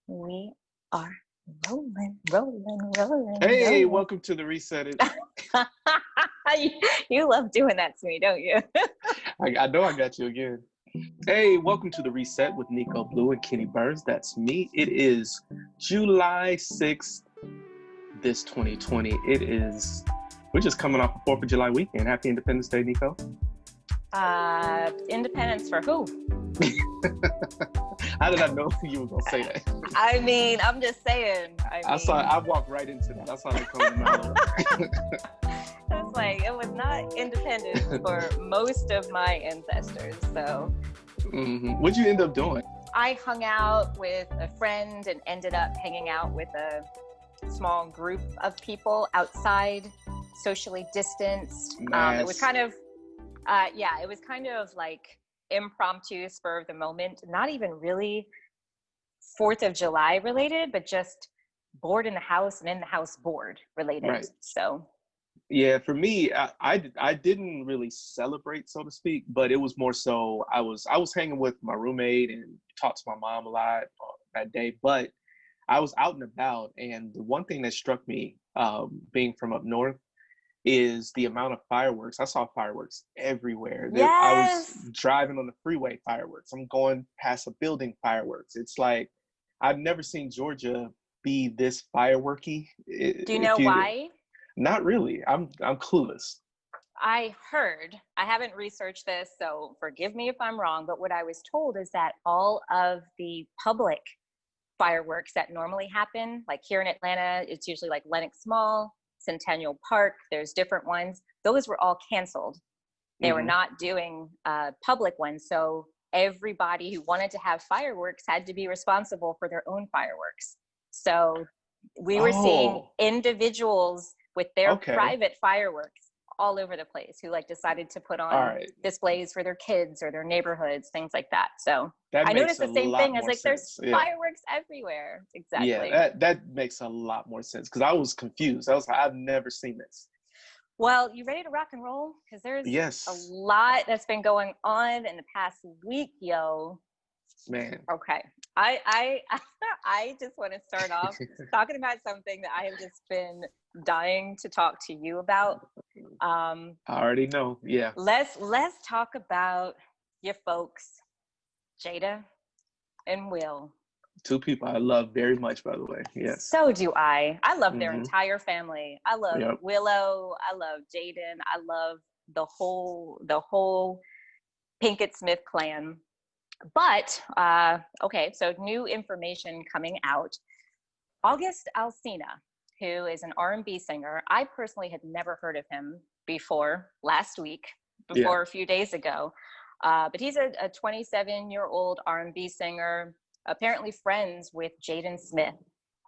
We are rolling. Hey, welcome to the Reset It. You love doing that to me, don't you? I know I got you again. Hey, welcome to the Reset with Nico, Bleu, and Kenny Burns. That's me. It is July 6th, this 2020. We're just coming off the 4th of July weekend. Happy Independence Day, Nico. Independence for who? How did I know you were going to say that? I mean, I'm just saying. I walked right into that. I saw that coming out. It's like, it was not independence for most of my ancestors, so. Mm-hmm. What'd you end up doing? I hung out with a friend and ended up hanging out with a small group of people outside, socially distanced. Nice. It was kind of, it was kind of like impromptu, spur of the moment, not even really 4th of July related, but just bored in the house and in the house bored related. Right. So. Yeah, for me, I didn't really celebrate, so to speak, but it was more so I was hanging with my roommate and talked to my mom a lot that day, but I was out and about, and the one thing that struck me, being from up north, is the amount of fireworks. I saw fireworks everywhere. Yes! I was driving on the freeway, fireworks. I'm going past a building, fireworks. It's like, I've never seen Georgia be this fireworky. Do you know why? Not really. I'm clueless. I heard, I haven't researched this, so forgive me if I'm wrong, but what I was told is that all of the public fireworks that normally happen, like here in Atlanta, it's usually like Lenox Mall, Centennial Park, there's different ones. Those were all canceled. They were not doing public ones. So everybody who wanted to have fireworks had to be responsible for their own fireworks. So we were seeing individuals with their private fireworks all over the place who like decided to put on displays for their kids or their neighborhoods, things like that. So I noticed the same thing as like there's fireworks everywhere. Exactly. Yeah, that makes a lot more sense because I was confused. I was like, I've never seen this. Well, you ready to rock and roll? Because there's a lot that's been going on in the past week, yo. Man. Okay. I just want to start off talking about something that I have just been dying to talk to you about. I already know. Yeah. Let's talk about your folks, Jada and Will. Two people I love very much, by the way. Yes. So do I. I love their entire family. I love Willow. I love Jaden. I love the whole Pinkett Smith clan. But, so new information coming out. August Alsina, who is an R&B singer. I personally had never heard of him before a few days ago. But he's a 27-year-old R&B singer, apparently friends with Jaden Smith.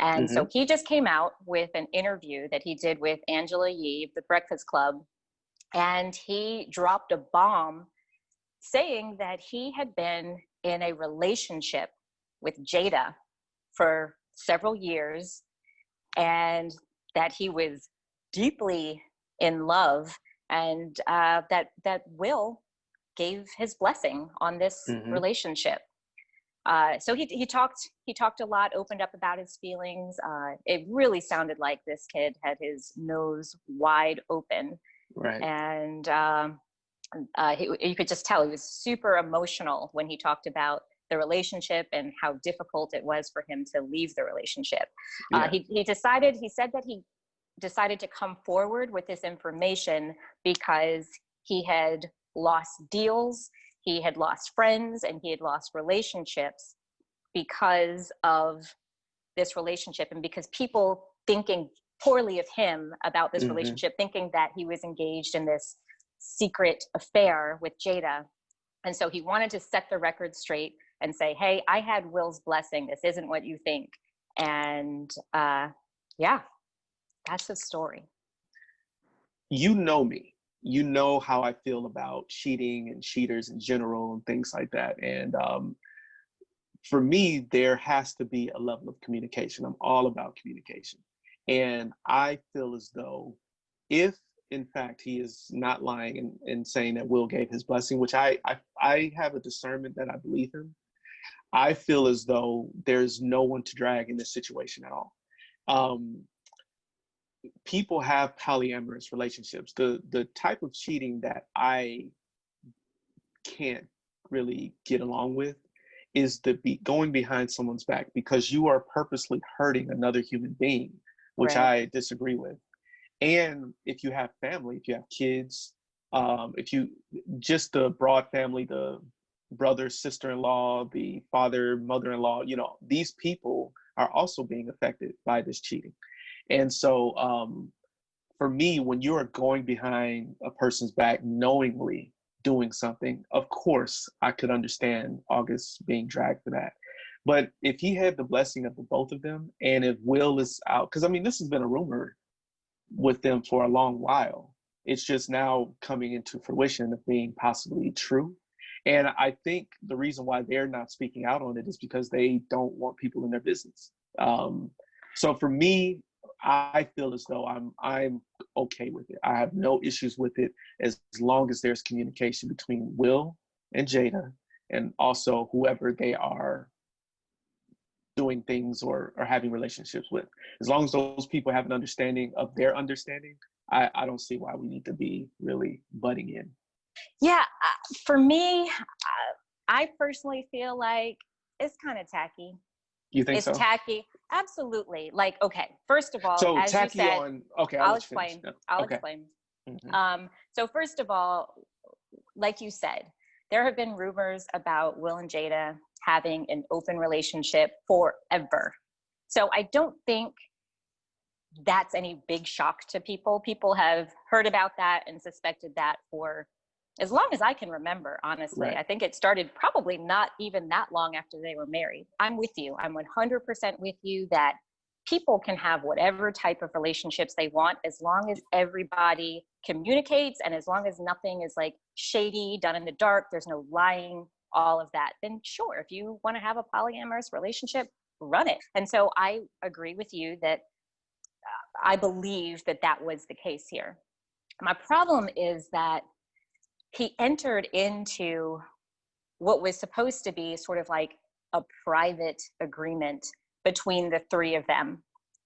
And so he just came out with an interview that he did with Angela Yee of The Breakfast Club. And he dropped a bomb saying that he had been in a relationship with Jada for several years and that he was deeply in love and that Will gave his blessing on this relationship. So he talked a lot, opened up about his feelings. It really sounded like this kid had his nose wide open. Right. And you could just tell he was super emotional when he talked about the relationship and how difficult it was for him to leave the relationship. He said that he decided to come forward with this information because he had lost deals, he had lost friends, and he had lost relationships because of this relationship and because people thinking poorly of him about this relationship, thinking that he was engaged in this secret affair with Jada. And so he wanted to set the record straight and say, hey, I had Will's blessing. This isn't what you think. And that's the story. You know me. You know how I feel about cheating and cheaters in general and things like that. And for me, there has to be a level of communication. I'm all about communication. And I feel as though if in fact, he is not lying and saying that Will gave his blessing, which I have a discernment that I believe him. I feel as though there's no one to drag in this situation at all. People have polyamorous relationships. The type of cheating that I can't really get along with is going behind someone's back because you are purposely hurting another human being, which I disagree with. And if you have family, if you have kids, if you just the broad family, the brother, sister-in-law, the father, mother-in-law, these people are also being affected by this cheating. And so for me, when you are going behind a person's back knowingly doing something, of course, I could understand August being dragged for that. But if he had the blessing of the both of them, and if Will is out, because I mean, this has been a rumor with them for a long while. It's just now coming into fruition of being possibly true. And I think the reason why they're not speaking out on it is because they don't want people in their business. So for me, I feel as though I'm okay with it. I have no issues with it as long as there's communication between Will and Jada, and also whoever they are doing things or having relationships with. As long as those people have an understanding of their understanding, I don't see why we need to be really butting in. Yeah, for me, I personally feel like it's kind of tacky. You think so? It's tacky. Absolutely. Like, okay, first of all, so as tacky you said, on, okay, I'll explain. Yeah. I'll okay. explain. Mm-hmm. So first of all, like you said, there have been rumors about Will and Jada having an open relationship forever. So I don't think that's any big shock to people. People have heard about that and suspected that for as long as I can remember, honestly. Right. I think it started probably not even that long after they were married. I'm with you. I'm 100% with you that people can have whatever type of relationships they want as long as everybody communicates and as long as nothing is like shady, done in the dark, there's no lying, all of that. Then sure, if you want to have a polyamorous relationship, run it. And so I agree with you that I believe that that was the case here. My problem is that he entered into what was supposed to be sort of like a private agreement between the three of them.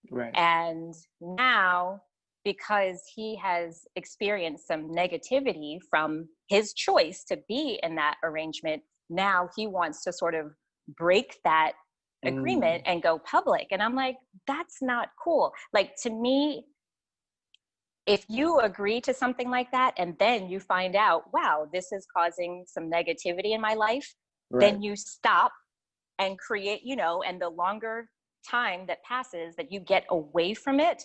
Right. And now, because he has experienced some negativity from his choice to be in that arrangement, now he wants to sort of break that agreement and go public. And I'm like, that's not cool. Like, to me, if you agree to something like that and then you find out, wow, this is causing some negativity in my life, then you stop and create, and the longer time that passes that you get away from it,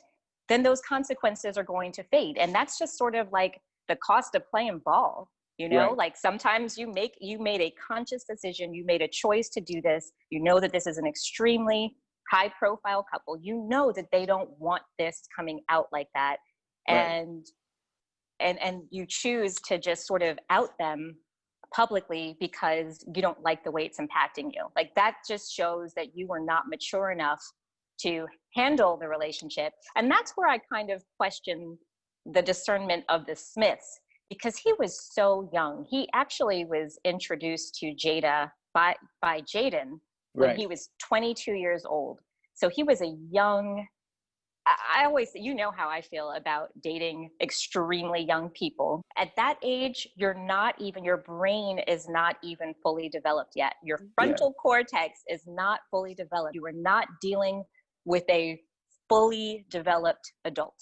then those consequences are going to fade. And that's just sort of like the cost of playing ball, like sometimes you made a conscious decision, you made a choice to do this, that this is an extremely high profile couple, that they don't want this coming out like that. And you choose to just sort of out them publicly because you don't like the way it's impacting you. Like, that just shows that you were not mature enough to handle the relationship. And that's where I kind of question the discernment of the Smiths, because he was so young. He actually was introduced to Jada by Jaden when he was 22 years old. So he was a young, I always, how I feel about dating extremely young people. At that age, your brain is not even fully developed yet. Your frontal cortex is not fully developed. You are not dealing with a fully developed adult.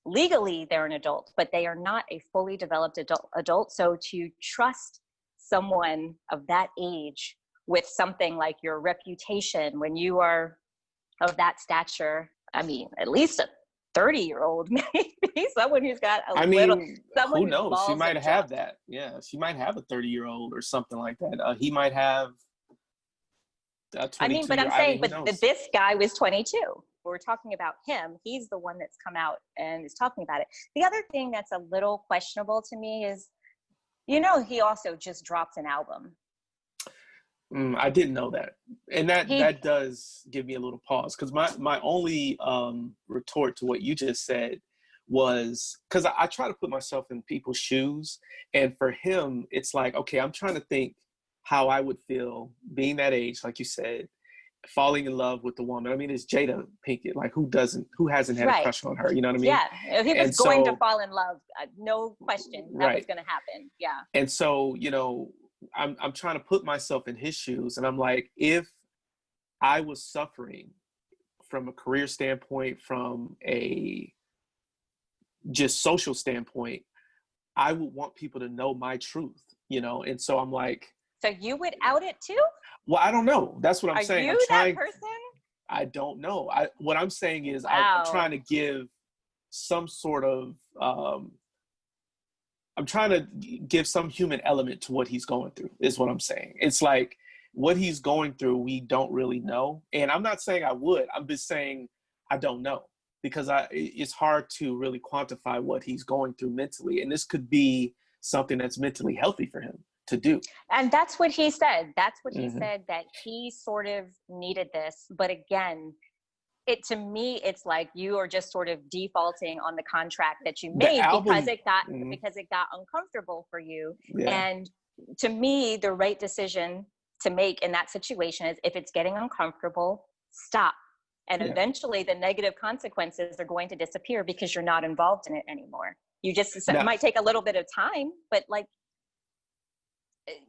Legally, they're an adult, but they are not a fully developed adult. So to trust someone of that age with something like your reputation when you are of that stature, I mean, at least a 30-year-old, maybe someone who's got someone who knows? She might have dropped. that. Yeah, she might have a 30-year-old or something like that. He might have a 22. But I'm saying, this guy was 22. We're talking about him. He's the one that's come out and is talking about it. The other thing that's a little questionable to me is, he also just dropped an album. I didn't know that. And that does give me a little pause, because my only retort to what you just said was, because I try to put myself in people's shoes, and for him, it's like, okay, I'm trying to think, how I would feel being that age, like you said, falling in love with the woman. I mean, it's Jada Pinkett. Like, who hasn't had a crush on her? You know what I mean? Yeah. If he was going to fall in love, no question that was going to happen. Yeah. And so, you know, I'm trying to put myself in his shoes, and I'm like, if I was suffering from a career standpoint, from a just social standpoint, I would want people to know my truth, you know? And so I'm like, so you would out it too? Well, I don't know. That's what I'm saying. Are you that person? I don't know. What I'm saying is I'm trying to give some sort of, I'm trying to give some human element to what he's going through, is what I'm saying. It's like what he's going through, we don't really know. And I'm not saying I would. I'm just saying I don't know, because it's hard to really quantify what he's going through mentally. And this could be something that's mentally healthy for him to do. And that's what he said. That's what he said, that he sort of needed this. But again, to me, it's like you are just sort of defaulting on the contract that you made because it got uncomfortable for you. Yeah. And to me, the right decision to make in that situation is, if it's getting uncomfortable, stop. And eventually the negative consequences are going to disappear because you're not involved in it anymore. It might take a little bit of time, but like,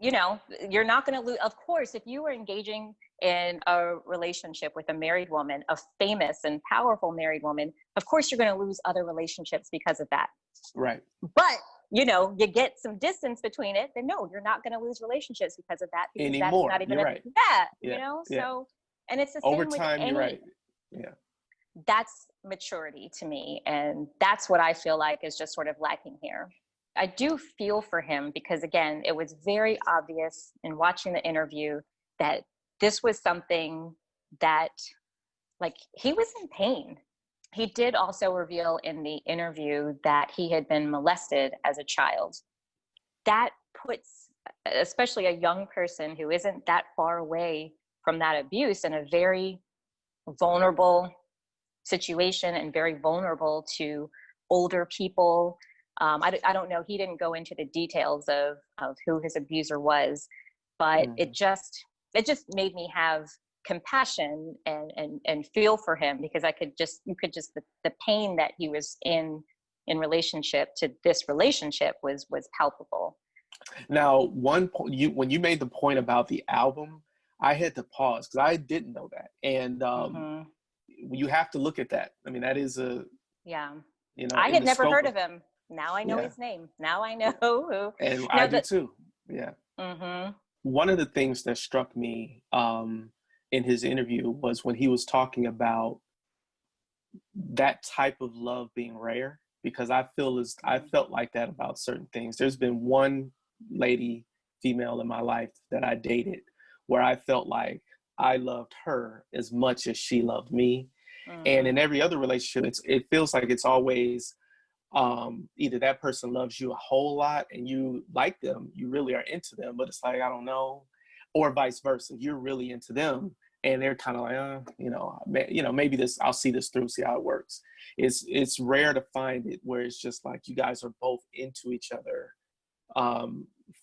you know, you're not going to lose. Of course, if you were engaging in a relationship with a married woman, a famous and powerful married woman, of course you're going to lose other relationships because of that. Right. But, you know, you get some distance between it, then no, you're not going to lose relationships because of that. Because anymore. That's not even you're right. You know, so, and it's the same over with time. You're right. Yeah. That's maturity to me. And that's what I feel like is just sort of lacking here. I do feel for him because, again, it was very obvious in watching the interview that this was something that, like, he was in pain. He did also reveal in the interview that he had been molested as a child. That puts, especially a young person who isn't that far away from that abuse, in a very vulnerable situation and very vulnerable to older people. I don't know. He didn't go into the details of who his abuser was, but it just made me have compassion and feel for him, because the pain that he was in relationship to this relationship was palpable. Now, one point, when you made the point about the album, I had to pause because I didn't know that, and you have to look at that. I mean, that is you know, I had never heard of him. Now I know his name. Now I know who. And I do too. Yeah. One of the things that struck me in his interview was when he was talking about that type of love being rare, because I felt like that about certain things. There's been one female in my life that I dated where I felt like I loved her as much as she loved me. And in every other relationship, it feels like it's always either that person loves you a whole lot and you like them, you really are into them, but it's like, I don't know, or vice versa. You're really into them and they're kind of like, maybe I'll see this through, see how it works. It's rare to find it where it's just like you guys are both into each other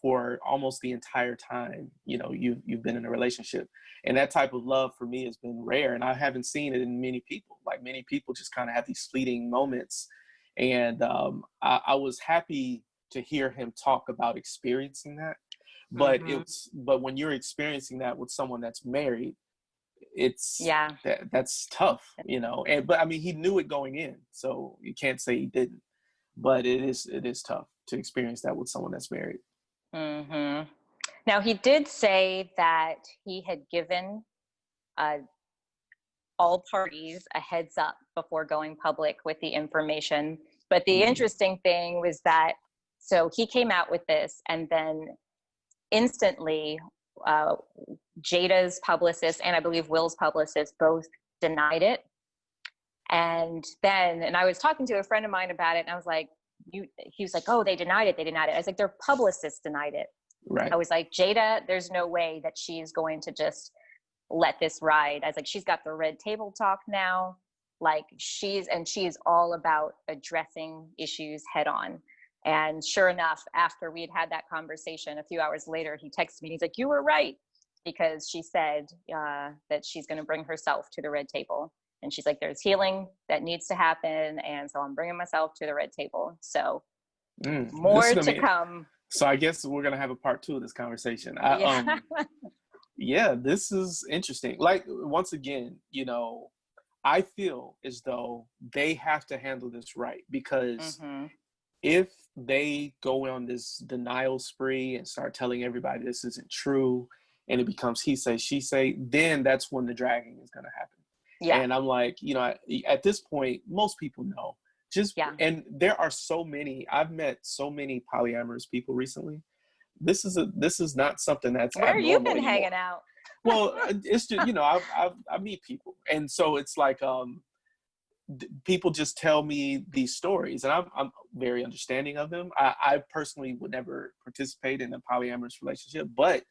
for almost the entire time, you know, you've been in a relationship. And that type of love for me has been rare. And I haven't seen it in many people. Like, many people just kind of have these fleeting moments. And I was happy to hear him talk about experiencing that. But but when you're experiencing that with someone that's married, that's tough, you know. But I mean, he knew it going in, so you can't say he didn't. But it is tough to experience that with someone that's married. Now, he did say that he had given all parties a heads up before going public with the information. But the interesting thing was that, so he came out with this, and then instantly Jada's publicist and I believe Will's publicist both denied it. And I was talking to a friend of mine about it, and I was like, he was like, oh, they denied it. I was like, their publicist denied it. Right. I was like, Jada, there's no way that she's going to just let this ride. I was like, she's got the red table talk now. Like, she is all about addressing issues head on. And sure enough, after we'd had that conversation, a few hours later, he texted me. He's like, "You were right," because she said that she's going to bring herself to the red table. And she's like, "There's healing that needs to happen. And so I'm bringing myself to the red table." So more to come. So I guess we're going to have a part 2 of this conversation. Yeah, this is interesting. Like, once again, you know, I feel as though they have to handle this right, because if they go on this denial spree and start telling everybody this isn't true, and it becomes he say, she say, then that's when the dragging is going to happen. Yeah. And I'm like, you know, at this point, most people know. And there are so many, I've met so many polyamorous people recently. This is not something that's Where abnormal you been anymore. Hanging out? Well, it's just, you know, I meet people. And so it's like, people just tell me these stories, and I'm very understanding of them. I personally would never participate in a polyamorous relationship, but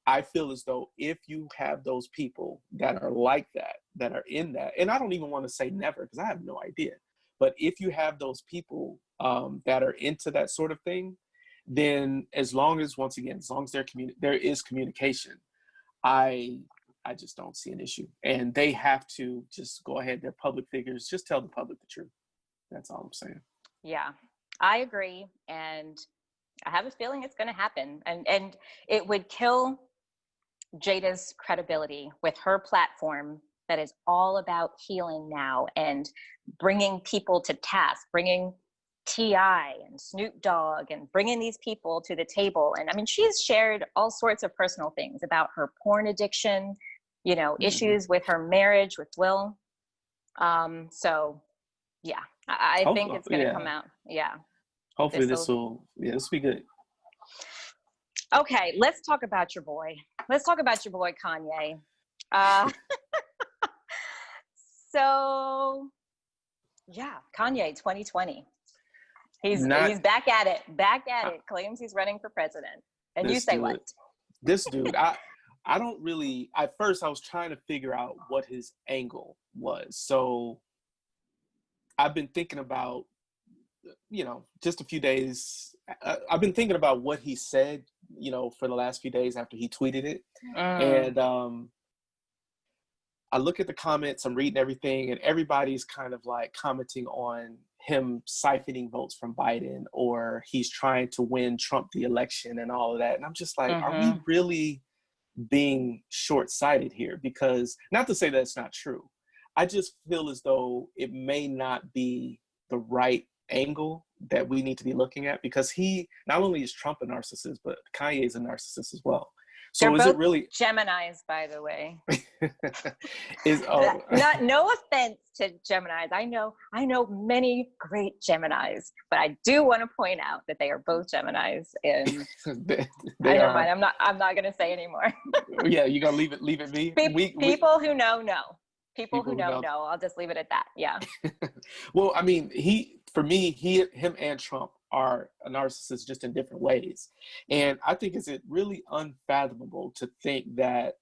I feel as though if you have those people that are like that are in that, and I don't even want to say never, because I have no idea, but if you have those people that are into that sort of thing, then as long as there is communication, I just don't see an issue. And they have to just go ahead. They're public figures. Just tell the public the truth. That's all I'm saying. Yeah, I agree. And I have a feeling it's going to happen. And it would kill Jada's credibility with her platform that is all about healing now and bringing people to task, bringing T.I. and Snoop Dogg and bringing these people to the table. And I mean, she's shared all sorts of personal things about her porn addiction, you know, issues with her marriage with Bleu. So yeah, I think it's going to come out. Yeah. Hopefully this will be good. Okay, let's talk about your boy. Let's talk about your boy, Kanye. So yeah, Kanye 2020. He's back at it, claims he's running for president. And you say what? This dude, I don't really, at first I was trying to figure out what his angle was. So I've been thinking about, you know, just a few days, I've been thinking about what he said, you know, for the last few days after he tweeted it. And I look at the comments, I'm reading everything, and everybody's kind of like commenting on him siphoning votes from Biden, or he's trying to win Trump the election and all of that. And I'm just like, are we really being short-sighted here? Because, not to say that it's not true, I just feel as though it may not be the right angle that we need to be looking at, because he, not only is Trump a narcissist, but Kanye is a narcissist as well. So they're is both it really Geminis, by the way? No offense to Geminis. I know many great Geminis, but I do want to point out that they are both Geminis. And never mind. I'm not going to say anymore. Yeah, you gonna leave it be. People who know. People who know. I'll just leave it at that. Yeah. Well, I mean, him and Trump are a narcissist, just in different ways. And I think it's really unfathomable to think that,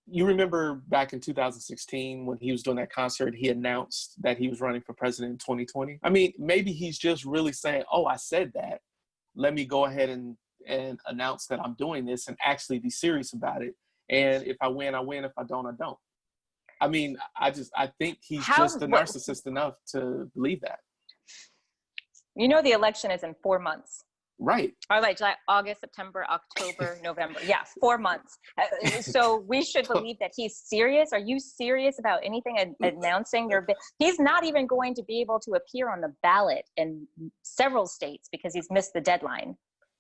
you remember back in 2016 when he was doing that concert, he announced that he was running for president in 2020. I mean, maybe he's just really saying, oh, I said that. Let me go ahead and announce that I'm doing this and actually be serious about it. And if I win, I win. If I don't, I don't. I mean, I think he's just a narcissist enough to believe that. You know, the election is in 4 months. Right. Or like July, August, September, October, November. Yeah, 4 months. So we should believe that he's serious. Are you serious about anything announcing your bid? He's not even going to be able to appear on the ballot in several states because he's missed the deadline.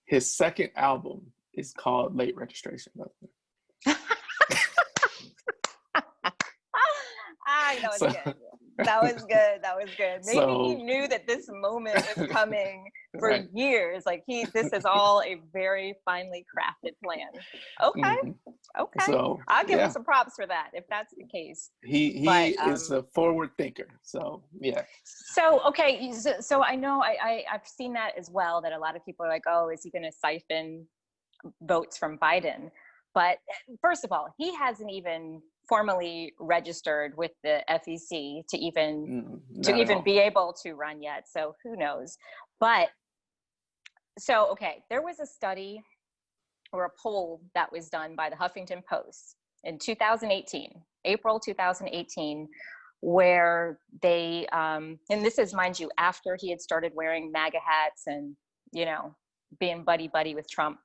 His second album is called Late Registration. That was good. Maybe he knew that this moment was coming for years. Like this is all a very finely crafted plan. Okay. So I'll give him some props for that if that's the case. He is a forward thinker. So yeah. So okay. So I know I've seen that as well. That a lot of people are like, oh, is he going to siphon votes from Biden? But first of all, he hasn't even formally registered with the FEC to even be able to run yet. So who knows? But So, okay, there was a study or a poll that was done by the Huffington Post in 2018, April 2018, where they, and this is, mind you, after he had started wearing MAGA hats and, you know, being buddy-buddy with Trump.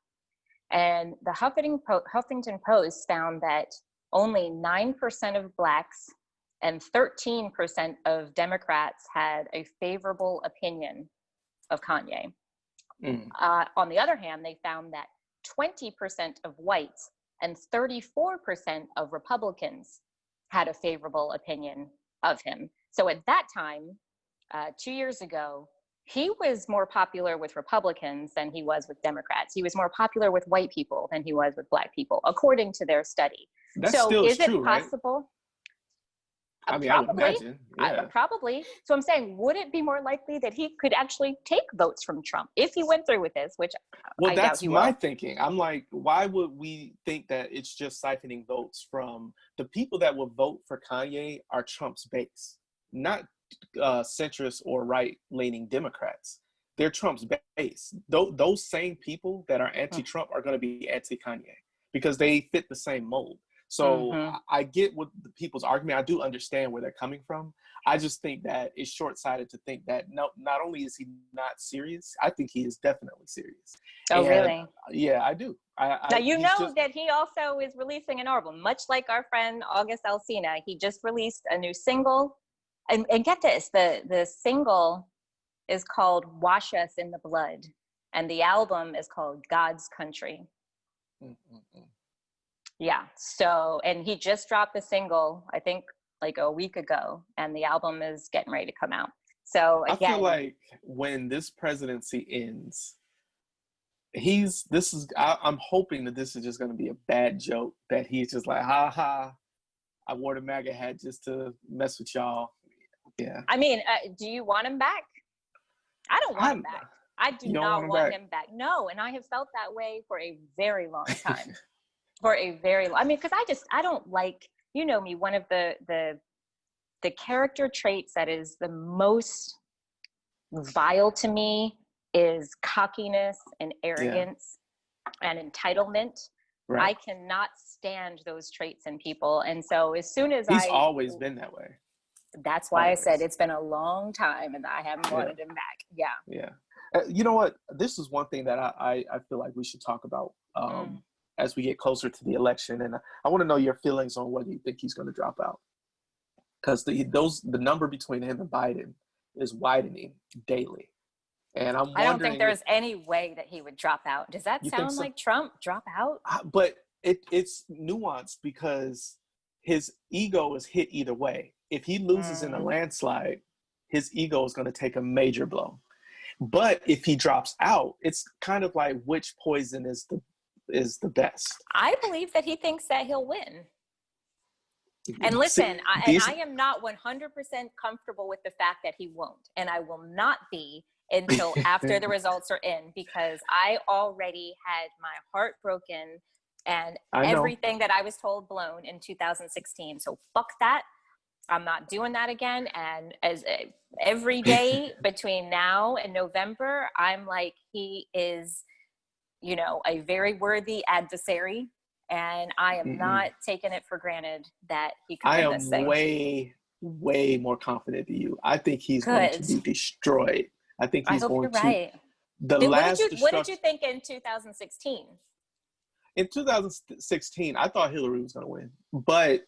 And the Huffington Post found that only 9% of Blacks and 13% of Democrats had a favorable opinion of Kanye. On the other hand, they found that 20% of whites and 34% of Republicans had a favorable opinion of him. So at that time, 2 years ago, he was more popular with Republicans than he was with Democrats. He was more popular with white people than he was with Black people, according to their study. That so still is true, it possible? Right? I mean, probably, I would imagine. Yeah. Probably. So I'm saying, would it be more likely that he could actually take votes from Trump if he went through with this, which I doubt he will. That's my thinking. I'm like, why would we think that it's just siphoning votes from the people that will vote for Kanye are Trump's base, not centrist or right-leaning Democrats. They're Trump's base. Those same people that are anti-Trump are going to be anti-Kanye because they fit the same mold. So I get what the people's argument. I do understand where they're coming from. I just think that it's short-sighted to think that not only is he not serious, I think he is definitely serious. Oh, really? Yeah, I do. Now, you know that he also is releasing an album, much like our friend August Alsina. He just released a new single. And get this, the single is called Wash Us in the Blood. And the album is called God's Country. Yeah. So, and he just dropped the single, I think like a week ago, and the album is getting ready to come out. So again, I feel like when this presidency ends, I'm hoping that this is just going to be a bad joke, that he's just like, ha ha, I wore the MAGA hat just to mess with y'all. Yeah. I mean, do you want him back? I don't want him back. I do not want him back. No. And I have felt that way for a very long time. I mean, because I don't like, you know me, one of the character traits that is the most vile to me is cockiness and arrogance and entitlement. Right. I cannot stand those traits in people. And so as soon as He's always been that way. That's why I said it's been a long time and I haven't wanted him back. Yeah. Yeah. You know what? This is one thing that I feel like we should talk about as we get closer to the election. And I want to know your feelings on whether you think he's going to drop out. Because the number between him and Biden is widening daily. And I don't think there's any way that he would drop out. Does that sound like Trump? Drop out? But it's nuanced because his ego is hit either way. If he loses in a landslide, his ego is going to take a major blow. But if he drops out, it's kind of like which poison is the best. I believe that he thinks that he'll win. And listen, I am not 100% comfortable with the fact that he won't. And I will not be until after the results are in, because I already had my heart broken and everything that I was told blown in 2016. So fuck that. I'm not doing that again. And every day between now and November, I'm like, he is, you know, a very worthy adversary. And I am not taking it for granted that he could win this thing. I am way more confident than you. I think he's going to be destroyed. I think he's going to. Right. What did you think in 2016? In 2016, I thought Hillary was going to win, but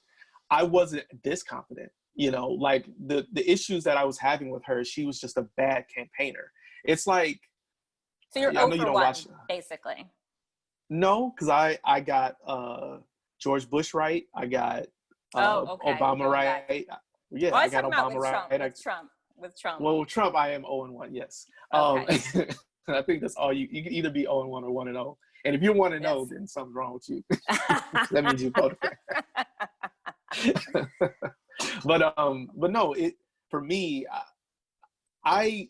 I wasn't this confident. You know, like the issues that I was having with her, she was just a bad campaigner. It's like, so you're over one, basically. No, because I got George Bush right. I got Obama right. Yeah, I got Obama right. With Trump. Well, with Trump, I am 0-1. Yes. Okay. I think that's all you can either be 0-1 or 1-0. And if you're 1-0, then something's wrong with you. That means you voted. But no, for me, I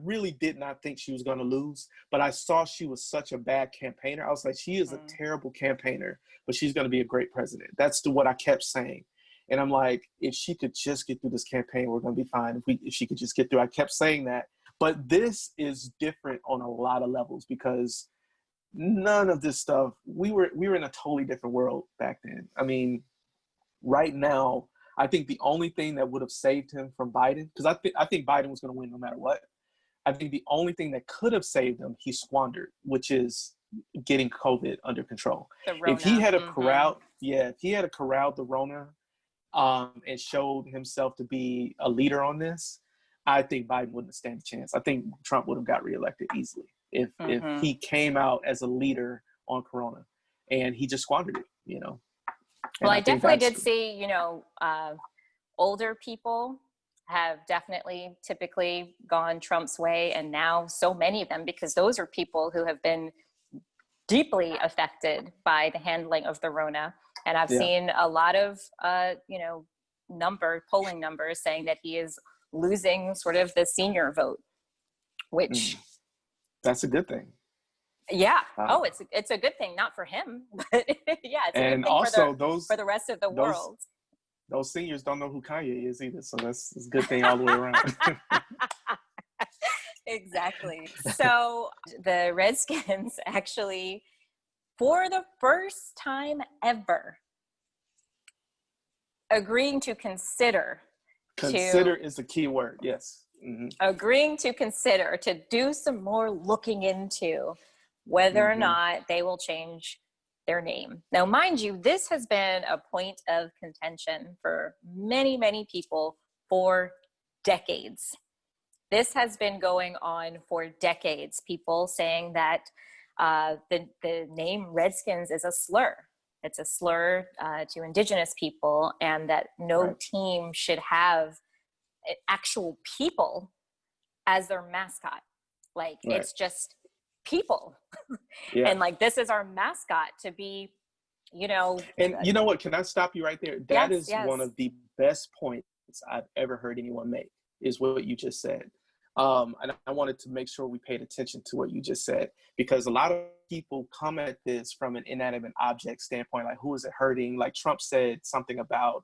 really did not think she was going to lose, but I saw she was such a bad campaigner. I was like, she is a terrible campaigner, but she's going to be a great president. That's what I kept saying. And I'm like, if she could just get through this campaign, we're going to be fine. If she could just get through. I kept saying that, But this is different on a lot of levels because none of this stuff, we were in a totally different world back then. I mean, right now, I think the only thing that would have saved him from Biden, because I think Biden was going to win no matter what. I think the only thing that could have saved him, he squandered, which is getting COVID under control. If he had corralled the Rona and showed himself to be a leader on this, I think Biden wouldn't stand a chance. I think Trump would have got reelected easily if he came out as a leader on Corona, and he just squandered it, you know. And well, I definitely did see, you know, older people have definitely typically gone Trump's way, and now so many of them, because those are people who have been deeply affected by the handling of the Rona. And I've seen a lot of, you know, polling numbers saying that he is losing sort of the senior vote, which that's a good thing. Yeah. It's a good thing, not for him, but yeah, it's a good thing also for the rest of the world. Those seniors don't know who Kanye is either, so that's a good thing all the way around. Exactly. So the Redskins actually, for the first time ever, agreeing to consider. Consider is a key word, yes. Mm-hmm. Agreeing to consider, to do some more looking into whether or not they will change their name. Now, mind you, this has been a point of contention for many, many people for decades. This has been going on for decades. People saying that the name Redskins is a slur. It's a slur to Indigenous people, and that no team should have actual people as their mascot. Like, it's just people. And like, this is our mascot to be, you know. And you know what? Can I stop you right there? That is one of the best points I've ever heard anyone make, is what you just said. And I wanted to make sure we paid attention to what you just said, because a lot of people come at this from an inanimate object standpoint, like, who is it hurting? Like Trump said something about,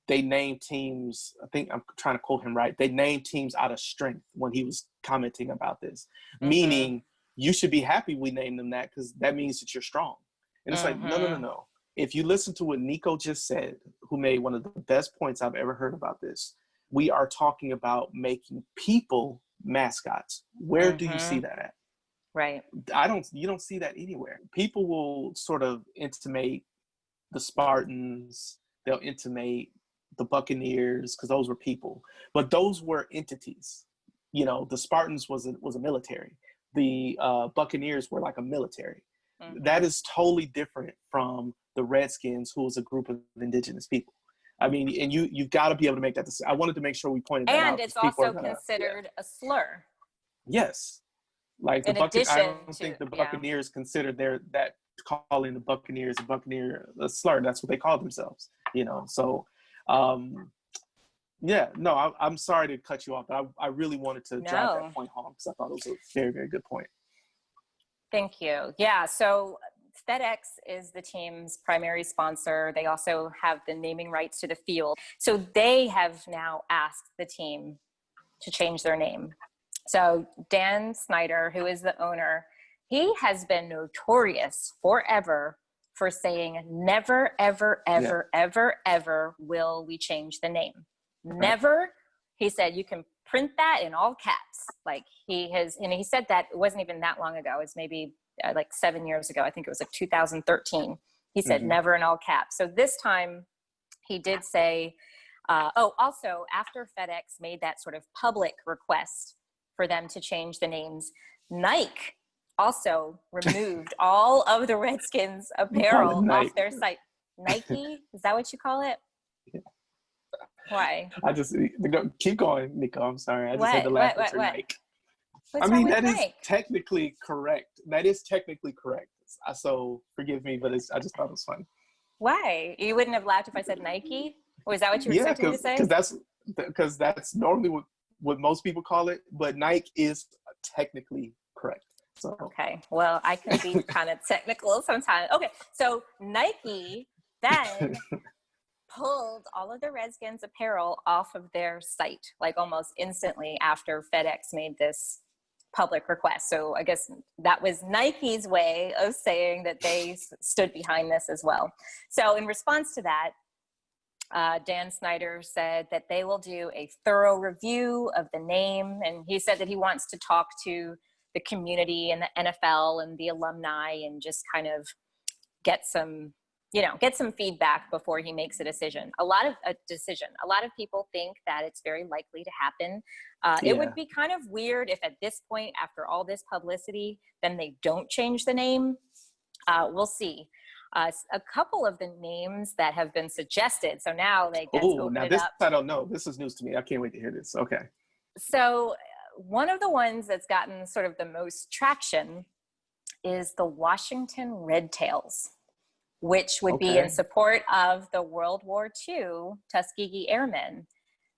they named teams, I think I'm trying to quote him right, they named teams out of strength when he was commenting about this, meaning you should be happy we named them that, because that means that you're strong. And it's like, no. If you listen to what Nico just said, who made one of the best points I've ever heard about this, we are talking about making people mascots. Where do you see that at? Right. You don't see that anywhere. People will sort of intimate the Spartans, they'll intimate the Buccaneers, because those were people, but those were entities. You know, the Spartans was a military. The Buccaneers were like a military. That is totally different from the Redskins, who was a group of Indigenous people. I mean, and you've got to be able to make that decision. I wanted to make sure we pointed that out. And it's also considered a slur. Yes. Like I don't think the Buccaneers considered that calling the Buccaneers a slur. That's what they call themselves, you know? So, I'm sorry to cut you off, but I really wanted to drive that point home, because I thought it was a very, very good point. Thank you. Yeah. So FedEx is the team's primary sponsor. They also have the naming rights to the field. So they have now asked the team to change their name. So Dan Snyder, who is the owner, he has been notorious forever for saying never, ever, ever, ever, ever will we change the name. Never. He said, you can print that in all caps. Like he said that it wasn't even that long ago. It's maybe like 7 years ago. I think it was like 2013. He said never in all caps. So this time he did say, also after FedEx made that sort of public request for them to change the names, Nike also removed all of the Redskins apparel off their site. Nike, is that what you call it? Yeah. Why? I just keep going, Nico. I'm sorry. I just had to laugh at your Nike. What's wrong with Nike? Is technically correct. That is technically correct. So forgive me, but I just thought it was funny. Why? You wouldn't have laughed if I said Nike? Or is that what you were expecting me to say? Because that's normally what most people call it, but Nike is technically correct. So okay, well, I can be kind of technical sometimes. Okay, so Nike then pulled all of the Redskins apparel off of their site, like almost instantly after FedEx made this public request. So I guess that was Nike's way of saying that they stood behind this as well. So in response to that, Dan Snyder said that they will do a thorough review of the name. And he said that he wants to talk to the community and the NFL and the alumni and just kind of get some feedback before he makes a decision. A lot of people think that it's very likely to happen. It would be kind of weird if at this point, after all this publicity, then they don't change the name. We'll see. A couple of the names that have been suggested. So now they get to open it up. I don't know. This is news to me. I can't wait to hear this. Okay. So one of the ones that's gotten sort of the most traction is the Washington Redtails, which would be in support of the World War II Tuskegee Airmen.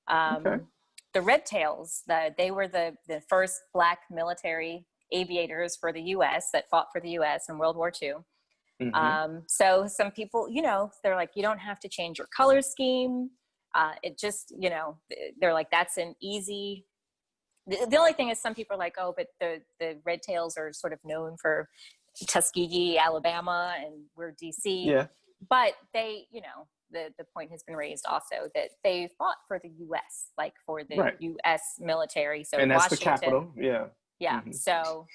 The Redtails, they were the first Black military aviators for the U.S. that fought for the U.S. in World War II. So some people, they're like, you don't have to change your color scheme. It just, they're like, that's an easy. The only thing is some people are like, oh, but the Redtails are sort of known for Tuskegee, Alabama, and we're DC. Yeah. But they, the point has been raised also that they fought for the U.S., like for the U.S. military. So and that's Washington, the capital. Yeah. Yeah. So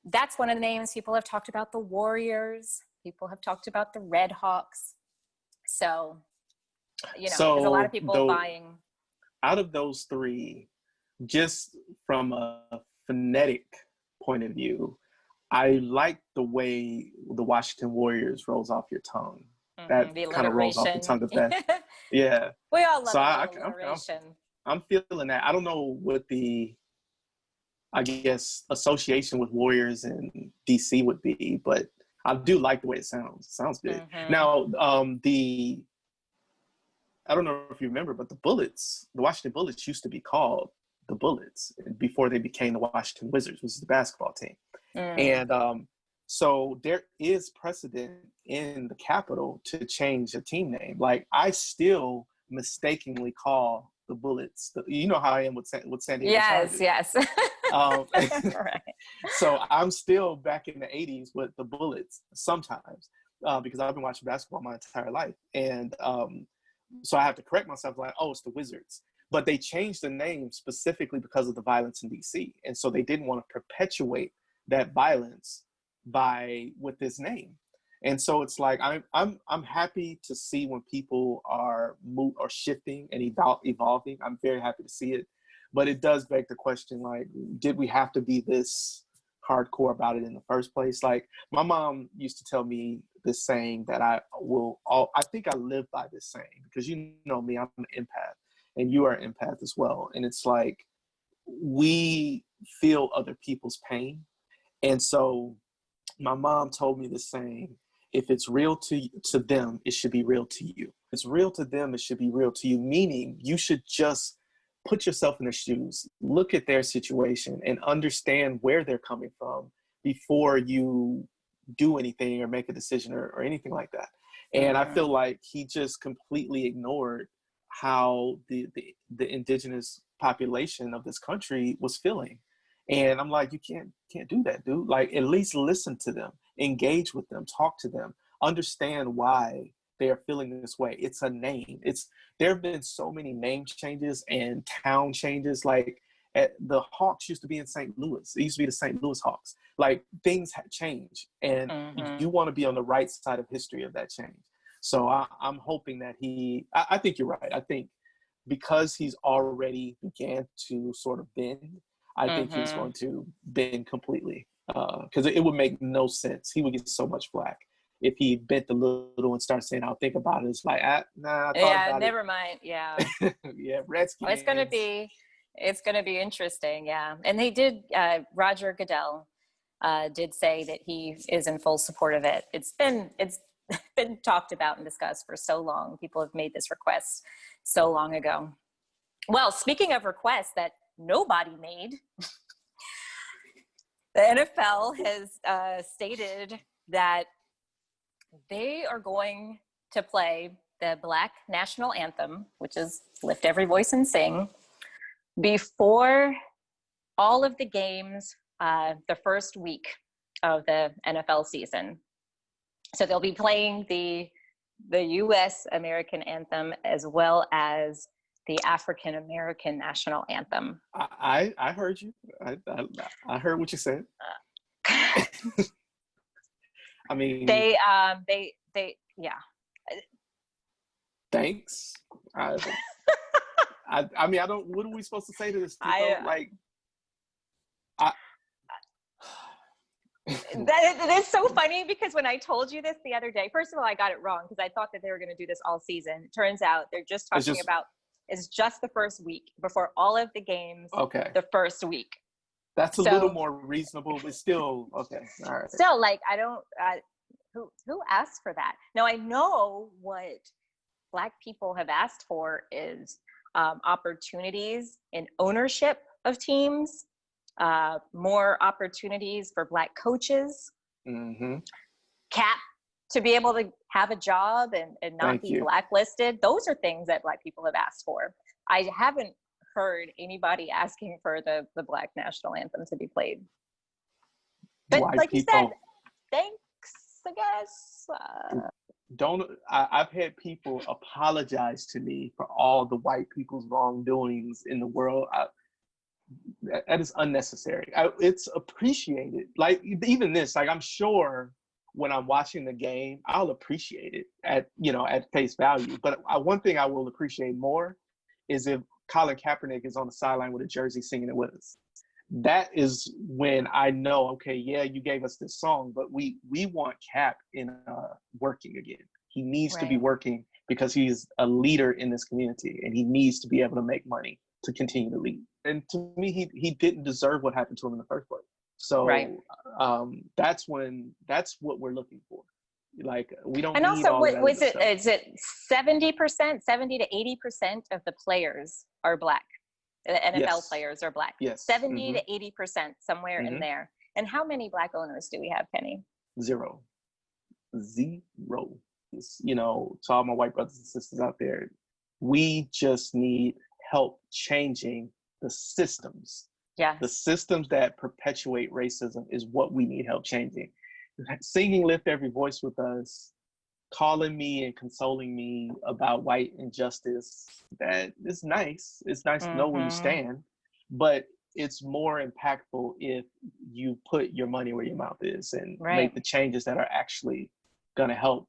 that's one of the names. People have talked about the Warriors. People have talked about the Red Hawks. So, there's a lot of people buying. Out of those three, just from a phonetic point of view, I like the way the Washington Warriors rolls off your tongue. That kind of rolls off the tongue of that. Yeah. We all love alliteration. I'm feeling that. I don't know what the, I guess, association with Warriors in DC would be, but I do like the way it sounds. It sounds good. Now, I don't know if you remember, but the Washington Bullets used to be called the Bullets before they became the Washington Wizards, which is the basketball team. And so there is precedent in the Capitol to change a team name. Like, I still mistakenly call the Bullets. You know how I am with San Diego Chargers. Yes. Right. So I'm still back in the 80s with the Bullets sometimes because I've been watching basketball my entire life. And so I have to correct myself, like, oh, it's the Wizards. But they changed the name specifically because of the violence in DC. And so they didn't want to perpetuate that violence with this name. And so it's like, I'm happy to see when people are shifting and evolving. I'm very happy to see it. But it does beg the question, like, did we have to be this hardcore about it in the first place? Like, my mom used to tell me this saying that I think I live by this saying, because you know me, I'm an empath and you are an empath as well. And it's like, we feel other people's pain. And so my mom told me this saying, if it's real to them, it should be real to you. If it's real to them, it should be real to you, meaning you should just put yourself in their shoes, look at their situation, and understand where they're coming from before you do anything or make a decision or anything like that. And I feel like he just completely ignored how the indigenous population of this country was feeling. And I'm like, you can't do that, dude. Like, at least listen to them, engage with them, talk to them, understand why they are feeling this way. It's a name. There have been so many name changes and town changes. Like, the Hawks used to be in St. Louis. It used to be the St. Louis Hawks. Like, things have changed, and you want to be on the right side of history of that change. So I'm hoping that I think you're right. I think because he's already began to sort of bend, I think he's going to bend completely, because it would make no sense. He would get so much flack if he bent a little and started saying, I'll think about it. It's like, nah, I thought about never mind. Yeah. Yeah, Redskins. Well, it's gonna be interesting, yeah. And they did, Roger Goodell did say that he is in full support of it. It's been talked about and discussed for so long. People have made this request so long ago. Well, speaking of requests that nobody made, the NFL has stated that they are going to play the Black National Anthem, which is Lift Every Voice and Sing, before all of the games the first week of the NFL season. So they'll be playing the U.S. American anthem as well as the African American national anthem. I heard you. I heard what you said. I mean, they yeah. Thanks. I mean, I don't. What are we supposed to say to this? That is so funny, because when I told you this the other day, first of all, I got it wrong because I thought that they were going to do this all season. It turns out they're just talking about it's just the first week before all of the games. Okay. The first week. That's a little more reasonable, but still okay. All right. Still, like, I don't. Who asked for that? Now, I know what Black people have asked for is opportunities in ownership of teams. More opportunities for Black coaches, cap to be able to have a job and not be blacklisted. Those are things that Black people have asked for. I haven't heard anybody asking for the Black National Anthem to be played. But White like people, you said, thanks, I guess. I've had people apologize to me for all the white people's wrongdoings in the world. That is unnecessary. It's appreciated. Like, even this, like, I'm sure when I'm watching the game, I'll appreciate it at face value. But one thing I will appreciate more is if Colin Kaepernick is on the sideline with a jersey singing it with us. That is when I know, okay, yeah, you gave us this song, but we want Cap working again. He needs to be working because he's a leader in this community, and he needs to be able to make money to continue to lead. And to me, he didn't deserve what happened to him in the first place. So that's what we're looking for. Like, we don't. And need also, what was it? Is it 70%, 70 to 80% of the players are Black? The NFL players are Black. Yes. 70 to 80%, somewhere in there. And how many Black owners do we have, Kenny? Zero. To all my white brothers and sisters out there, we just need help changing the systems. Yeah. The systems that perpetuate racism is what we need help changing. Singing Lift Every Voice with us, calling me and consoling me about white injustice, that is nice. It's nice to know where you stand, but it's more impactful if you put your money where your mouth is and make the changes that are actually going to help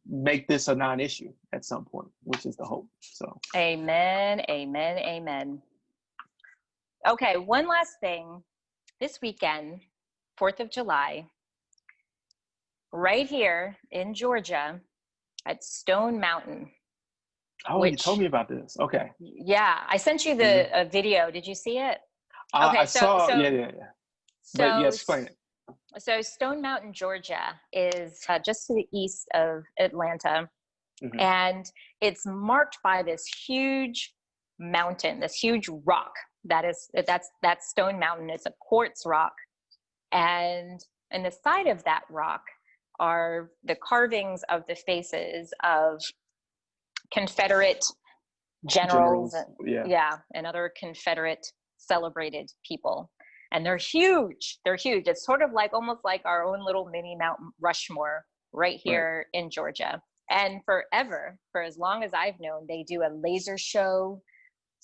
make this a non-issue at some point, which is the hope. So amen. Okay, one last thing. This weekend, 4th of July, right here in Georgia at Stone Mountain. Oh, you told me about this. Okay. Yeah, I sent you the video. Did you see it? Okay, I saw. Yeah. But yes, explain it. So Stone Mountain, Georgia is just to the east of Atlanta. And it's marked by this huge mountain, this huge rock. That's Stone Mountain. It's a quartz rock. And the side of that rock are the carvings of the faces of Confederate generals. And other Confederate celebrated people. And they're huge. It's sort of like almost like our own little mini Mount Rushmore right here in Georgia. And forever, for as long as I've known, they do a laser show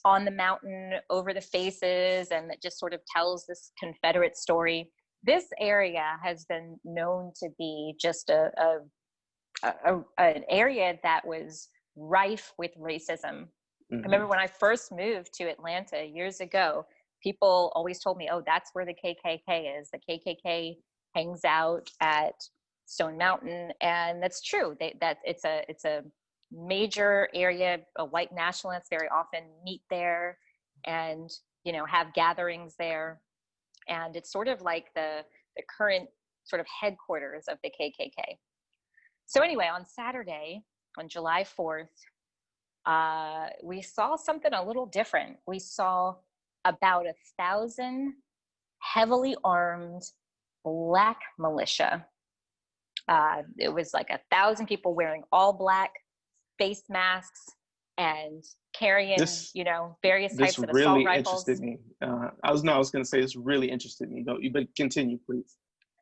on the mountain over the faces, and it just sort of tells this Confederate story. This area has been known to be just an area that was rife with racism. I remember when I first moved to Atlanta years ago, people always told me, oh, that's where the KKK is. The KKK hangs out at Stone Mountain. And that's true. It's a major area. White nationalists very often meet there and, have gatherings there. And it's sort of like the current sort of headquarters of the KKK. So anyway, on Saturday, on July 4th, we saw something a little different. We saw about 1,000 heavily armed Black militia. It was like 1,000 people wearing all black, face masks and carrying, various types of really assault rifles. Interested me. I was going to say this really interested me. But continue, please.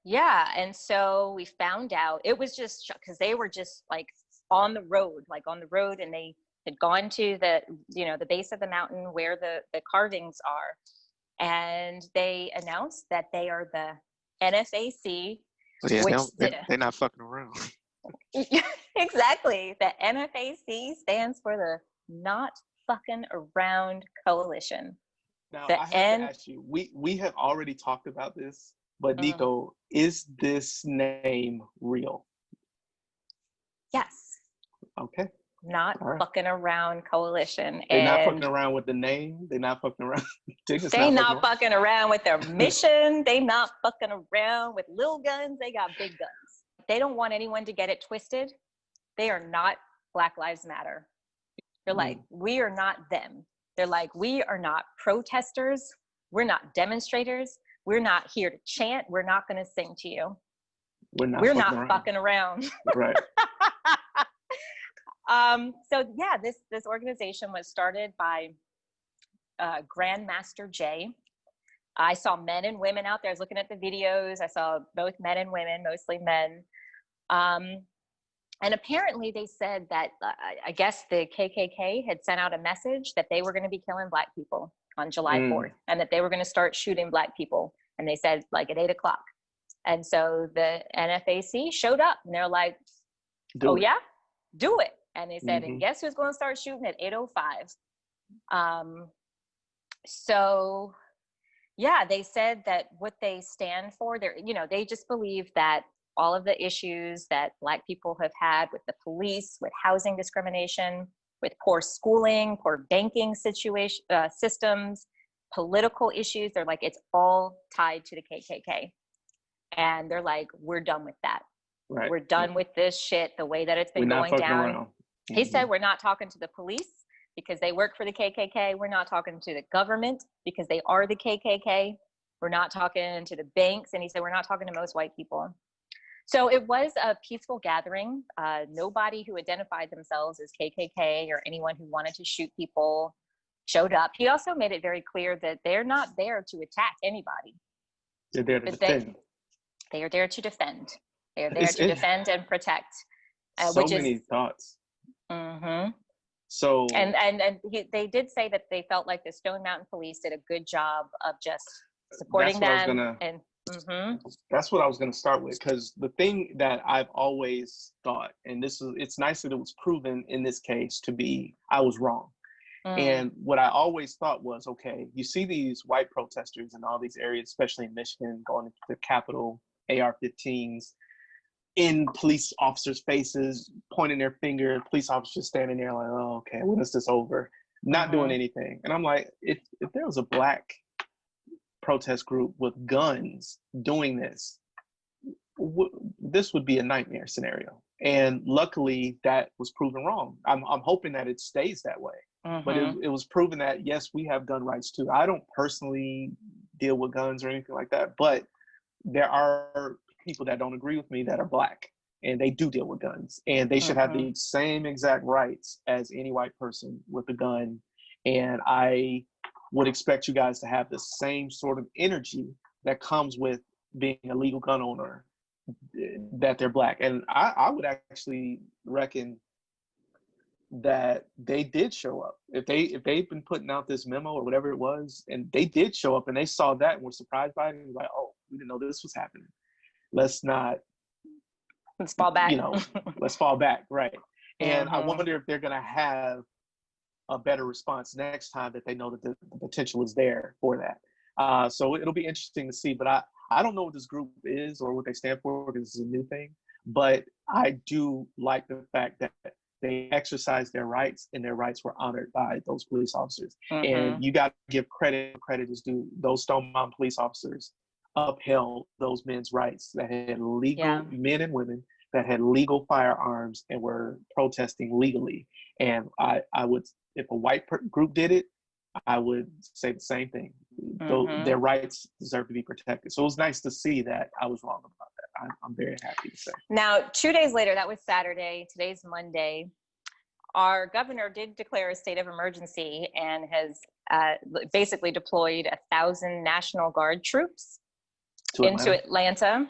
Yeah, and so we found out it was just because they were just like on the road, and they had gone to the base of the mountain where the carvings are, and they announced that they are the NFAC. Yeah, they're not fucking around. Exactly. The NFAC stands for the Not Fucking Around Coalition. Now, I have to ask you, we have already talked about this, but Nico, is this name real? Yes. Okay. Not Fucking Around Coalition. They're not fucking around with the name. They're not fucking around. They not fucking around with their mission. They not fucking around with little guns. They got big guns. They don't want anyone to get it twisted. They are not Black Lives Matter. They're like, we are not them. They're like, we are not protesters. We're not demonstrators. We're not here to chant. We're not going to sing to you. We're not fucking around. Right. So yeah, this organization was started by Grandmaster Jay. I saw men and women out there. I was looking at the videos. I saw both men and women, mostly men. And apparently they said that, I guess the KKK had sent out a message that they were going to be killing Black people on July 4th and that they were going to start shooting Black people. And they said like at 8 o'clock. And so the NFAC showed up and they're like, yeah, do it. And they said, and guess who's going to start shooting at 8:05? So yeah, they said that what they stand for, they just believe that all of the issues that Black people have had with the police, with housing discrimination, with poor schooling, poor banking systems, political issues, they're like, it's all tied to the KKK. And they're like, we're done with that. Right. We're done with this shit, the way that it's been going down. Around. He said, we're not talking to the police because they work for the KKK. We're not talking to the government because they are the KKK. We're not talking to the banks. And he said, we're not talking to most white people. So it was a peaceful gathering. Nobody who identified themselves as KKK or anyone who wanted to shoot people showed up. He also made it very clear that they're not there to attack anybody. They're there to defend. They are there to defend. They are there to defend and protect. So many thoughts. Mm-hmm. So they did say that they felt like the Stone Mountain Police did a good job of just supporting them. That's what I was going to start with, because the thing that I've always thought, and it's nice that it was proven in this case to be, I was wrong. And what I always thought was, okay, you see these white protesters in all these areas, especially in Michigan, going into the Capitol, AR-15s, in police officers' faces, pointing their finger, police officers standing there like, oh, okay, when is this over? Not doing anything. And I'm like, if there was a Black protest group with guns doing this, this would be a nightmare scenario. And luckily that was proven wrong. I'm hoping that it stays that way. But it was proven that, yes, we have gun rights too. I don't personally deal with guns or anything like that, but there are people that don't agree with me that are Black, and they do deal with guns, and they should have the same exact rights as any white person with a gun. And I would expect you guys to have the same sort of energy that comes with being a legal gun owner, that they're Black. And I would actually reckon that they did show up. If they've been putting out this memo or whatever it was, and they did show up and they saw that and were surprised by it, and like, oh, we didn't know this was happening. Let's fall back. Let's fall back, right? And I wonder if they're gonna have a better response next time, that they know that the potential is there for that. So it'll be interesting to see. But I don't know what this group is or what they stand for, because this is a new thing. But I do like the fact that they exercised their rights, and their rights were honored by those police officers. And you got to give credit is due. Those Stone Mountain police officers upheld those men's rights that had legal men and women that had legal firearms and were protesting legally. And I would, if a white group did it, I would say the same thing. Their rights deserve to be protected. So it was nice to see that I was wrong about that. I'm very happy to say. Now, 2 days later, that was Saturday. Today's Monday. our governor did declare a state of emergency and has basically deployed 1,000 National Guard troops into Atlanta.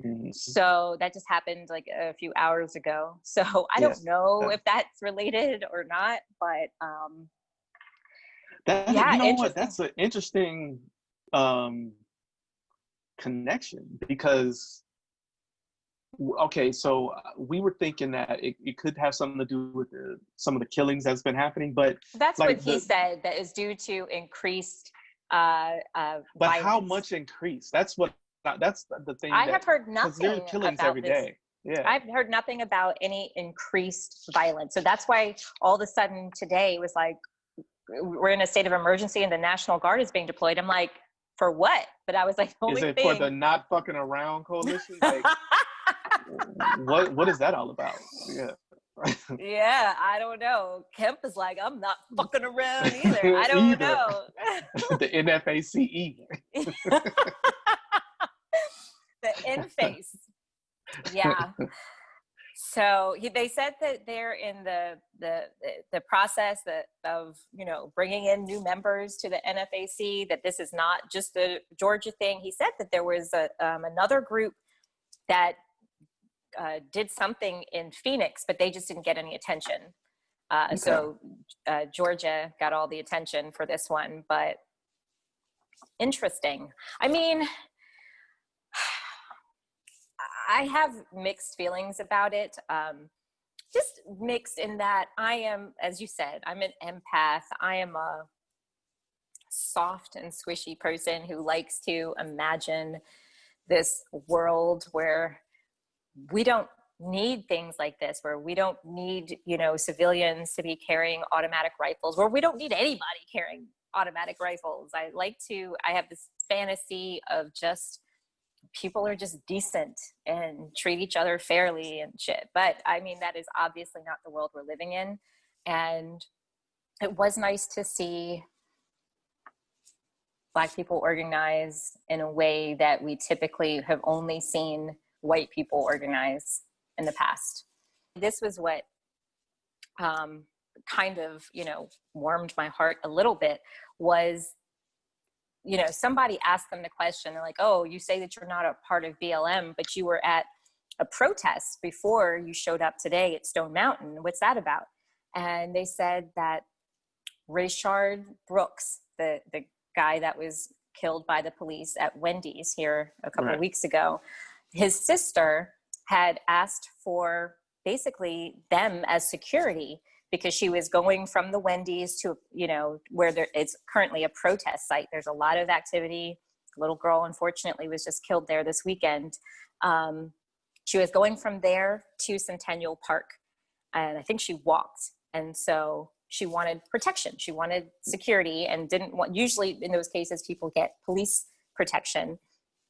Mm-hmm. So that just happened like a few hours ago. So I don't know if that's related or not, but you know what? That's an interesting connection, because okay, so we were thinking that it could have something to do with some of the killings that's been happening, but that's like what he said, that is due to increased but violence. How much increased? That's the thing. I have heard nothing there are killings about every this. day. Yeah, I've heard nothing about any increased violence. So that's why all of a sudden today it was like, we're in a state of emergency and the National Guard is being deployed. I'm like, for what? But I was like, is it for the not fucking around coalition? Like, what is that all about? Yeah. Yeah, I don't know. Kemp is like, I'm not fucking around either. I don't know. The NFAC. The NFAC. Yeah. So they said that they're in the process of bringing in new members to the NFAC, that this is not just a Georgia thing. He said that there was another group that did something in Phoenix, but they just didn't get any attention. Okay. So Georgia got all the attention for this one, but interesting. I mean, I have mixed feelings about it. Just mixed in that I am, as you said, I'm an empath. I am a soft and squishy person who likes to imagine this world where we don't need things like this, where we don't need, civilians to be carrying automatic rifles, where we don't need anybody carrying automatic rifles. I have this fantasy of just people are just decent and treat each other fairly and shit. But I mean, that is obviously not the world we're living in. And it was nice to see Black people organize in a way that we typically have only seen white people organize in the past. This was what kind of, warmed my heart a little bit, was somebody asked them the question, they're like, oh, you say that you're not a part of BLM, but you were at a protest before you showed up today at Stone Mountain. What's that about? And they said that Rayshard Brooks, the guy that was killed by the police at Wendy's here a couple of weeks ago, his sister had asked for basically them as security because she was going from the Wendy's to, where it's currently a protest site. There's a lot of activity. A little girl, unfortunately, was just killed there this weekend. She was going from there to Centennial Park, and I think she walked. And so she wanted protection. She wanted security and didn't want, usually in those cases, people get police protection.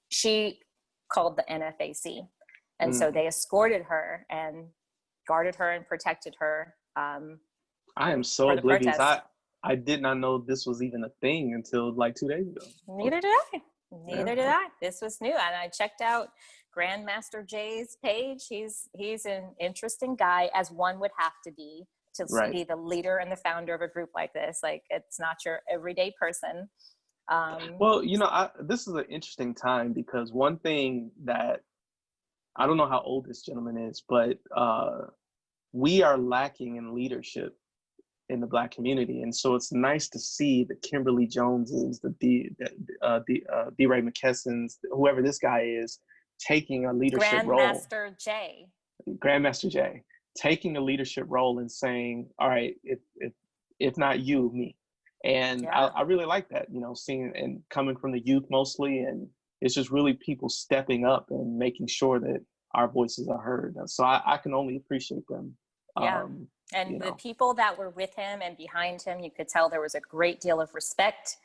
She called the NFAC. And so they escorted her and guarded her and protected her. I am so oblivious. I did not know this was even a thing until like 2 days ago. Neither did I. This was new. And I checked out Grandmaster Jay's page. He's an interesting guy, as one would have to be be the leader and the founder of a group like this. Like, it's not your everyday person. Well, this is an interesting time, because one thing that, I don't know how old this gentleman is, but we are lacking in leadership in the Black community. And so it's nice to see the Kimberly Joneses, the D-Ray McKessons, whoever this guy is, taking a leadership role. Grandmaster Jay, taking a leadership role and saying, all right, if not you, me. And I really like that, seeing and coming from the youth mostly. And it's just really people stepping up and making sure that our voices are heard. So I can only appreciate them. Yeah. And the people that were with him and behind him, you could tell there was a great deal of respect.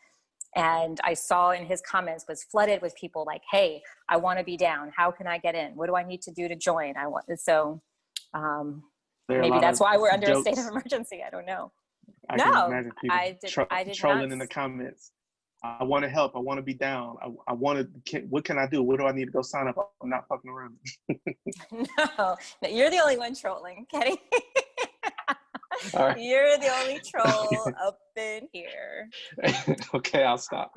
And I saw in his comments was flooded with people like, hey, I want to be down. How can I get in? What do I need to do to join? Maybe that's why we're under a state of emergency. I don't know. I did trolling not. In the comments. I want to help. I want to be down. I want to. What can I do? What do I need to go sign up? I'm not fucking around. No, you're the only one trolling, Kenny. All right. You're the only troll up in here. Okay, I'll stop.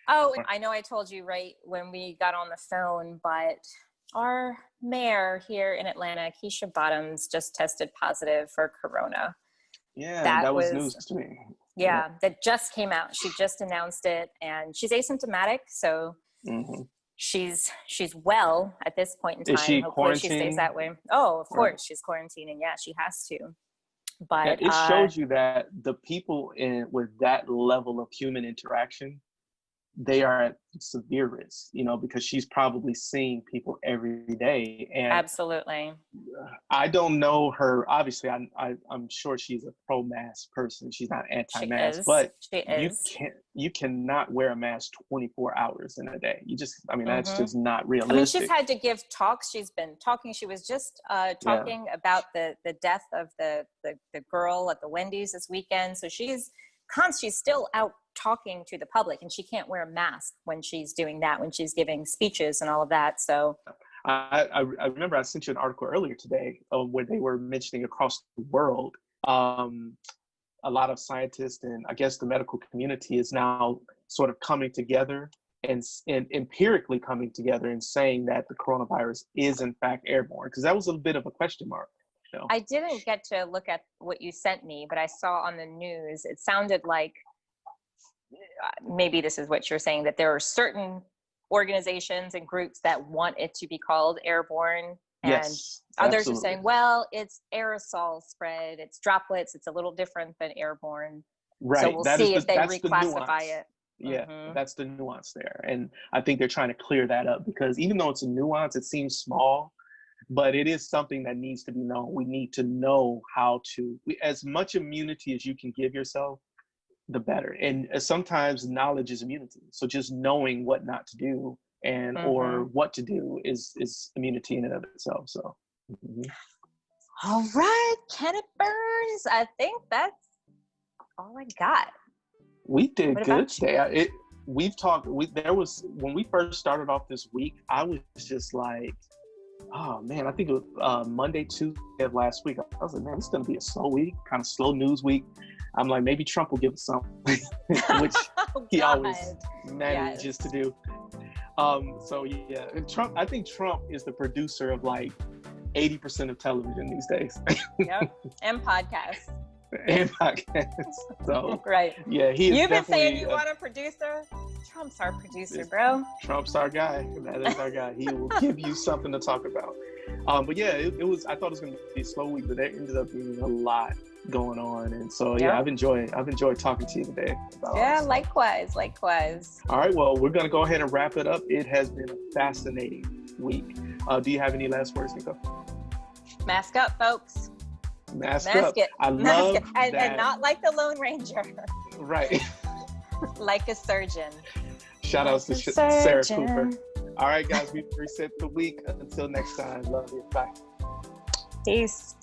Oh, and I know I told you right when we got on the phone, but our mayor here in Atlanta, Keisha Bottoms, just tested positive for corona. Yeah, that was news to me. Yeah, that just came out. She just announced it, and she's asymptomatic, so she's well at this point in time. Is she Hopefully she stays quarantining? that way. Oh, of course, she's quarantining. Yeah, she has to. But it shows you that the people with that level of human interaction, they are at severe risk, because she's probably seeing people every day. And absolutely. I don't know her. Obviously, I'm sure she's a pro-mask person. She's not anti-mask, but you cannot wear a mask 24 hours in a day. That's just not realistic. I mean, she's had to give talks. She's been talking. She was just talking about the death of the girl at the Wendy's this weekend. So she's still out talking to the public, and she can't wear a mask when she's doing that, when she's giving speeches and all of that. So I remember I sent you an article earlier today where they were mentioning across the world, a lot of scientists and I guess the medical community is now sort of coming together and empirically coming together and saying that the coronavirus is in fact airborne, because that was a bit of a question mark. I didn't get to look at what you sent me, but I saw on the news, it sounded like maybe this is what you're saying, that there are certain organizations and groups that want it to be called airborne. And others absolutely. are saying, well, it's aerosol spread, it's droplets, it's a little different than airborne. Right. So we'll see if they reclassify it. Yeah, that's the nuance there. And I think they're trying to clear that up, because even though it's a nuance, it seems small, but it is something that needs to be known. We need to know as much immunity as you can give yourself, the better. And sometimes knowledge is immunity. So just knowing what not to do and or what to do is immunity in and of itself. So all right, Kenneth Burns, I think that's all I got. We did good today. We've talked. When we first started off this week, I was just like, oh man, I think it was Monday, Tuesday of last week. I was like, man, it's gonna be a slow week, kind of slow news week. I'm like, maybe Trump will give us something, which he always manages to do. So yeah, and I think Trump is the producer of like 80% of television these days. Yep, and podcasts. And podcasts. So right. Yeah, You've been saying you want a producer. Trump's our producer, bro. Trump's our guy. That is our guy. He will give you something to talk about. But yeah, it was. I thought it was going to be a slow week, but there ended up being a lot going on, and so yeah, I've enjoyed talking to you today. Likewise. All right, well, we're going to go ahead and wrap it up. It has been a fascinating week. Do you have any last words, Nico? Mask up, folks. Mask up. It. I love that. And not like the Lone Ranger. Right. Like a surgeon. Shout outs to Sarah Cooper. All right, guys, we've reset the week. Until next time, love you. Bye. Peace.